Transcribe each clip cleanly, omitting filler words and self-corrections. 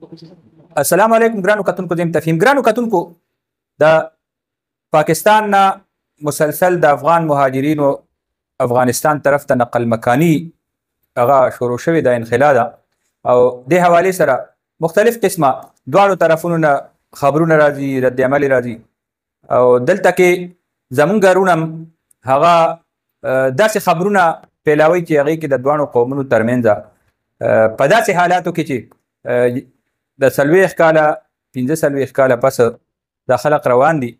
السلام علیکم ګرانو کتونکو زم تفهیم ګرانو کتونکو د پاکستان نه مسلسل د افغان مهاجرینو افغانستان طرف ته نقل مکانی هغه شروع شوی د انخلا ده او د حواله سره مختلف قسمه دواړو طرفونو نه خبرونه راځي رد عمل راځي او دلته کې زمونږ غرونم هغه داسې خبرونه پیلاوي چې هغه کې د دواړو قومونو ترمنځ په داسې حالاتو کې چې د 40 کاله 15 کاله پس د خلق روان دي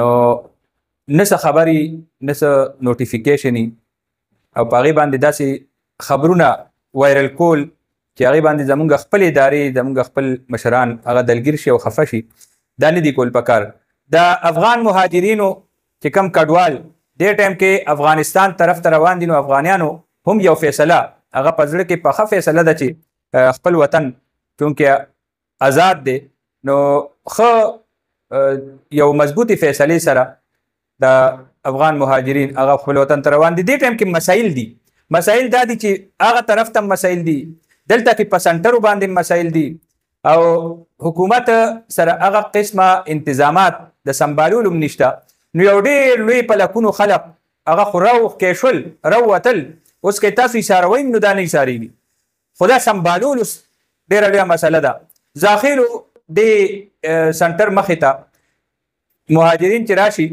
نو نس خبري نس نوټیفیکیشن او پاغي باندې داسې خبرونه وایرل کول چې هغه باندې زمونږ خپل ادارې زمونږ خپل مشران هغه دلګیر شي او خفه شي دا نه دي کول پکار د افغان مهاجرینو چې کم کډوال دې ټایم کې افغانستان طرف ته روان دي نو افغانانو هم یو فیصله هغه پزړه کې پخه فیصله ده چې خپل وطن چونکه آزاد دی نو خو یو مضبوطی فیصله سره د افغان مهاجرین هغه خپل وطن ته روان دي دې ټایم کې مسایل دا دي چې هغه طرف ته مسایل دي دلته کې په سنټرو باندې مسایل دي او حکومت سره هغه قسمه انتظامات د سمبالولو نشته نو یو ډېر لوی په لکونو خلق هغه خو روح کېشول روتل اوس کې تاسو اشاره وایي نو دا نه اشارېږي خو دا سمبالولو ډېره لویه مسله ده ذاخیرو د سنټر مخې ته مهاجرین چې راشي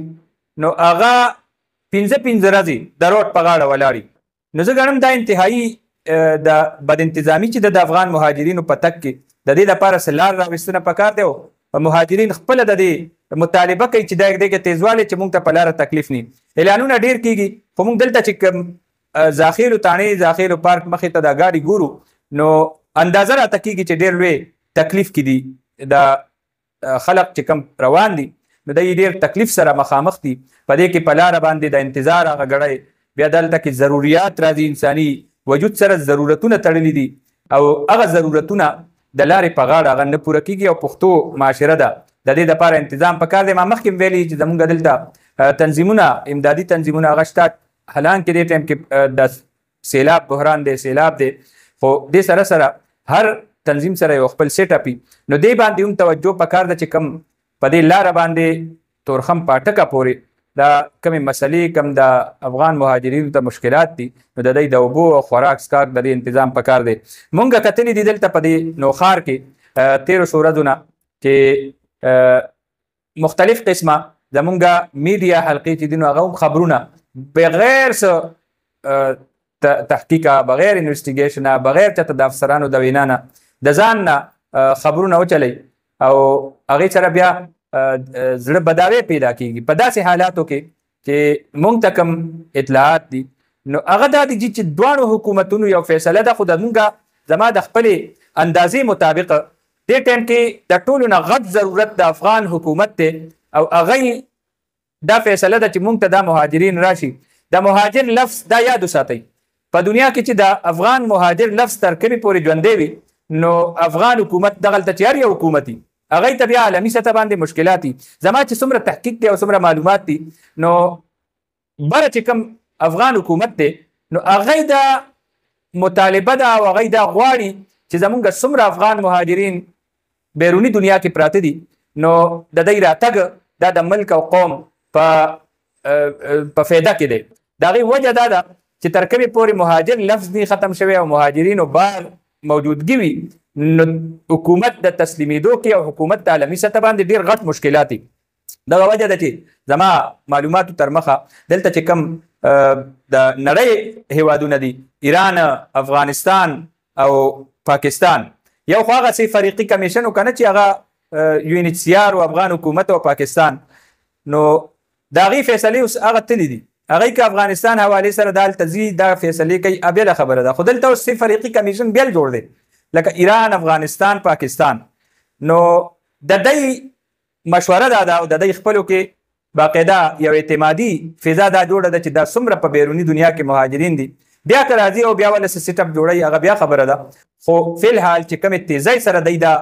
نو هغه 15 ورځې د روډ په غاړه ولاړي نو زه ګڼم دا انتهایی د بد انتظامي چې د افغان مهاجرینو په تک کې د دې لپاره سلار راوستنه پکار دی او مهاجرین خپل د دې مطالبه کوي چې دا کې تیزواله چې موږ ته په لاره تکلیف نه اعلانونه ډیر کیږي خو موږ دلته چې ذاخیرو تانې ذاخیرو پارک مخې ته د ګاډي ګورو نو اندازه راته کیږي چې ډیر لوی تکلیف کې دي د خلق چې کم روان دي نو د ډیر تکلیف سره مخامخ دي په دې کې په لاره باندې د انتظار هغه غړی بیا دلته کې ضرورت راځي انساني وجود سره ضرورتونه تړلي دي او هغه ضرورتونه د لارې په غاړه هغه نه پوره کیږي او پښتو معاشره ده د دې لپاره تنظیم پکار دی ما مخکې ویلي چې زموږ دلته تنظیمونه امدادي تنظیمونه هغه شته حالانکه دې ټایم کې د سیلاب بحران دی سیلاب دی خو دې سره سره هر تنظیم سره یو خپل سیټ اپی نو دې باندې هم توجه پکار ده چې کم په دې لار باندې تورخم پاټکا پوري دا کمی مسلې کم د افغان مهاجرینو ته مشکلات دي نو د دې د اوبو او خوراک سکار د دې تنظیم پکار دی مونږه کتنې دي دلته په دې نوخار کې 1300 ورځې چې مختلف قسمه زمونږه میډیا حلقې چې دینو هغه خبرونه بغیر تحقیق بغیر انویسټیګیشن بغیر ته د افسرانو د وینانه د ځان نه خبرونه وچلی او هغې سره بیا زړه بداوی پیدا کیږي په داسې حالاتو کې چې موږ ته کوم اطلاعات دي نو هغه دا دي چې دواړو حکومتونو یو فیصله ده خو د موږ زما د خپلې اندازې مطابق دې ټایم کې د ټولو نه غټ ضرورت د افغان حکومت دی او هغه دا فیصله ده چې موږ ته دا مهاجرین راشي د مهاجر لفظ دا یاد وساتئ په دنیا کې چې د افغان مهاجر لفظ تر کومې پورې ژوندی وي نو افغان حکومت دغلته چې هر یو حکومتي هغه ته بیا عالمي سطح باندې مشکلات دي زما چې څومره تحقیق دی او څومره معلومات دي نو بره چې کوم افغان حکومت دی نو هغه د مطالبه ده او هغه د غواړي چې زمونږ څومره افغان مهاجرین بیرونی دنیا کې پراته دي نو د دې راتګ دا د ملک او قوم په فایده کې دی د هغې وجه دا ده چې تر کومې پورې مهاجر لفظ دی ختم شوی او مهاجرینو بار موجودګي وي نو حکومت د تسلیمېدو کې او حکومت د عالمي سطح باندې ډېر غټ مشکلات دي دغه وجه ده چې زما معلوماتو تر مخه دلته چې کوم د نړۍ هیوادونه دي ایران افغانستان او پاکستان یو خو هغه سي فریقي کمیشن وکنه چې هغه UNHCR او افغان حکومت او پاکستان نو د هغې فیصلې اوس هغه تللی دي هغه که افغانستان حواله سره دالته ځي دا فیصلې کوي بېله خبره ده خو دلته اوس فریقي کمیشن بیل جوړ دی لکه ایران افغانستان پاکستان نو د دې مشوره دا ده او د دې خپلو کې باقاعده یو اعتمادي فضا دا جوړه ده چې دا څومره په بیروني دنیا کې مهاجرین دي بیا که راځي او بیا ولې سیټ اپ جوړوي هغه بیا خبره ده خو فی الحال چې کومې تیزۍ سره دی دا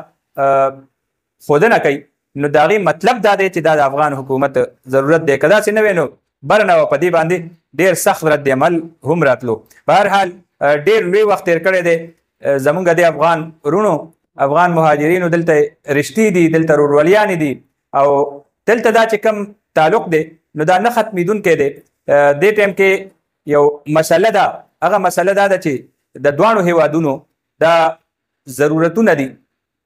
ښودنه کوي نو د هغې مطلب دا دی چې دا د افغان حکومت ضرورت دی که داسې نه وی نو برنه په دې باندې ډېر سخت رد عمل هم راتلو په هر حال ډېر لوی وخت تیر کړی دی زمونږ د افغان ورونو افغان مهاجرینو دلته رشتې دي، دلته وروروليانې دي او دلته دا چې کوم تعلق دی نو دا نه ختمېدونکی دی. دې ټایم کې یو مسله ده، هغه مسله دا ده چې د دواړو هیوادونو دا ضرورتونه دي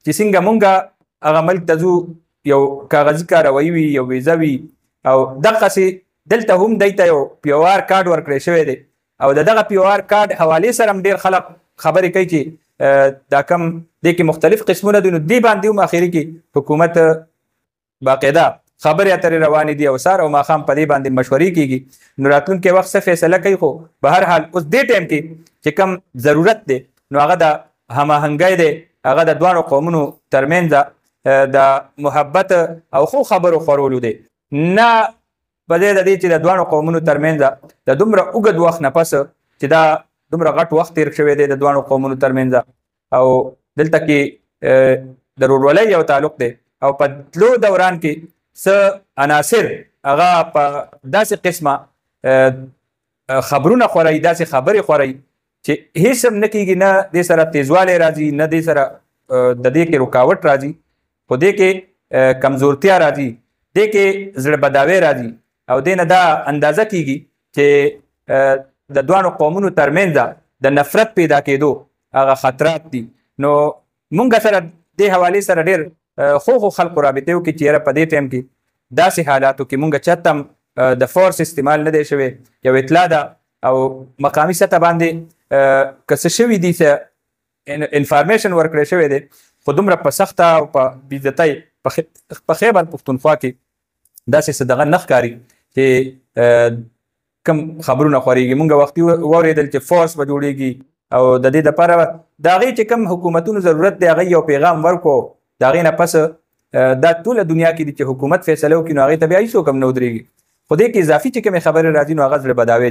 چې څنګه مونږ هغه ملک ته ځو، یو کاغذي کاروایي وي، یو ویزه وي، او دغسې دلته هم دی ته یو پیوار کارډ ورکړی شوی دی او د دغه پیوار کارډ حوالې سره هم ډېر خلک خبرې کوي چې دا کم دې کې مختلف قسمونه دي، نو دې باندې هم اخري کې حکومت باقاعده خبرې اترې روانې دي او سهار او ماښام په دې باندې مشورې کېږي. نو راتلونکی وخت څه فیصله کوي، خو به هر حال اوس دې ټایم کې چې کم ضرورت دی نو هغه د هماهنګۍ دی، هغه د دواړو قومونو ترمنځ د محبت او خو خبرو خورولو دی، نه په دې د دې چې د دواړو قومونو ترمنځ د دومره اوږد وخت نه پس چې دا دومره غټ وخت تیر شوی دی د دواړو قومونو ترمنځ او دلته کې د ورورولۍ یو تعلق دی او په تلو دوران کې څه عناصر هغه په داسې قسمه خبرونه خورئ، داسې خبرې خورئ چې هیڅ هم نه کېږي، نه دې سره تیزوالی راځي، نه دې سره د دې کې رکاوټ راځي، خو دې کې کمزورتیا راځي، دې کې زړه بداوی راځي او دې نه دا اندازه کېږي چې د دواړو قومونو ترمنځ د نفرت پیدا کېدو هغه خطرات دي. نو مونږ سره دې حوالې سره ډېر خو خلکو رابطې وکړي چې یاره په دې ټایم کې داسې حالاتو کې مونږ چاته هم د فورس استعمال نه دی شوی، یو اطلاع ده او مقامي سطح باندې که څه شوي دي، څه انفارمیشن ورکړی شوی دی، خو دومره په سخته او په بېعزتۍ په خیبر پښتونخوا کې داسې څه دغه نه ښکاري چې کم خبرونه خورېږي. مونږ وختي واورېدل چې فورس به جوړېږي او د دې دپاره د هغې چې کم حکومتونو ضرورت دی هغې یو پیغام ورکړو، د هغې نه پس دا ټوله دنیا کې دي چې حکومت فیصله وکړي نو هغې ته بیا هېڅوک هم نه ودرېږي، خو دې کې اضافي چې کومې خبرې راځي نو هغه زړه بداوی